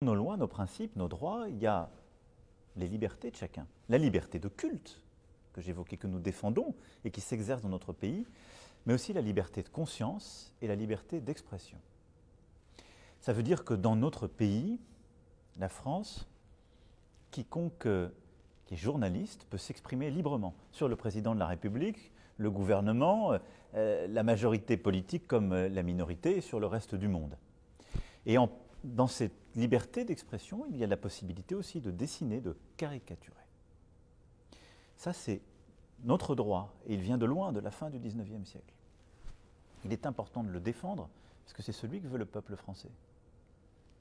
Nos lois, nos principes, nos droits, il y a les libertés de chacun. La liberté de culte, que j'évoquais, que nous défendons et qui s'exerce dans notre pays, mais aussi la liberté de conscience et la liberté d'expression. Ça veut dire que dans notre pays, la France, quiconque qui est journaliste peut s'exprimer librement sur le président de la République, le gouvernement, la majorité politique comme la minorité et sur le reste du monde. Et dans cette liberté d'expression, il y a la possibilité aussi de dessiner, de caricaturer. Ça, c'est notre droit, et il vient de loin, de la fin du XIXe siècle. Il est important de le défendre, parce que c'est celui que veut le peuple français.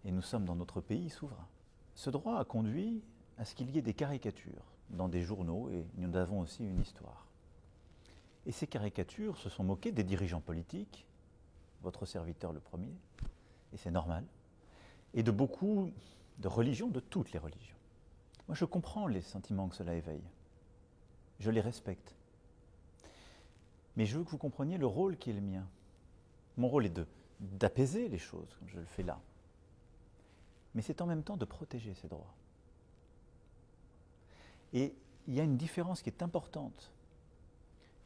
Et nous sommes dans notre pays souverain. Ce droit a conduit à ce qu'il y ait des caricatures dans des journaux, et nous avons aussi une histoire. Et ces caricatures se sont moquées des dirigeants politiques, votre serviteur le premier, et c'est normal, et de beaucoup de religions, de toutes les religions. Moi, je comprends les sentiments que cela éveille. Je les respecte. Mais je veux que vous compreniez le rôle qui est le mien. Mon rôle est d'apaiser les choses, comme je le fais là. Mais c'est en même temps de protéger ces droits. Et il y a une différence qui est importante,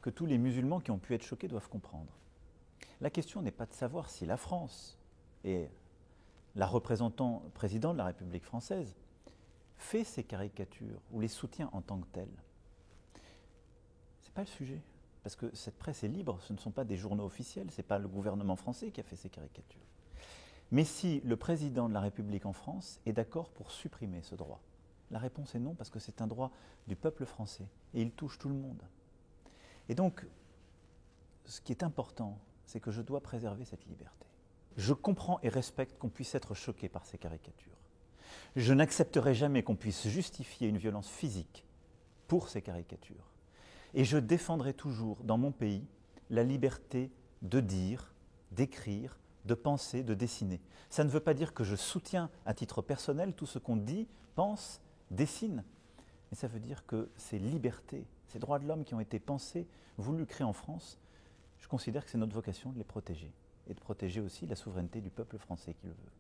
que tous les musulmans qui ont pu être choqués doivent comprendre. La question n'est pas de savoir si la France et la représentant président de la République française fait ces caricatures ou les soutient en tant que telles. Ce n'est pas le sujet, parce que cette presse est libre, ce ne sont pas des journaux officiels, ce n'est pas le gouvernement français qui a fait ces caricatures. Mais si le président de la République en France est d'accord pour supprimer ce droit, la réponse est non, parce que c'est un droit du peuple français et il touche tout le monde. Et donc, ce qui est important, c'est que je dois préserver cette liberté. Je comprends et respecte qu'on puisse être choqué par ces caricatures. Je n'accepterai jamais qu'on puisse justifier une violence physique pour ces caricatures. Et je défendrai toujours dans mon pays la liberté de dire, d'écrire, de penser, de dessiner. Ça ne veut pas dire que je soutiens à titre personnel tout ce qu'on dit, pense, dessine. Mais ça veut dire que ces libertés, ces droits de l'homme qui ont été pensés, voulus, créés en France, je considère que c'est notre vocation de les protéger. Et de protéger aussi la souveraineté du peuple français qui le veut.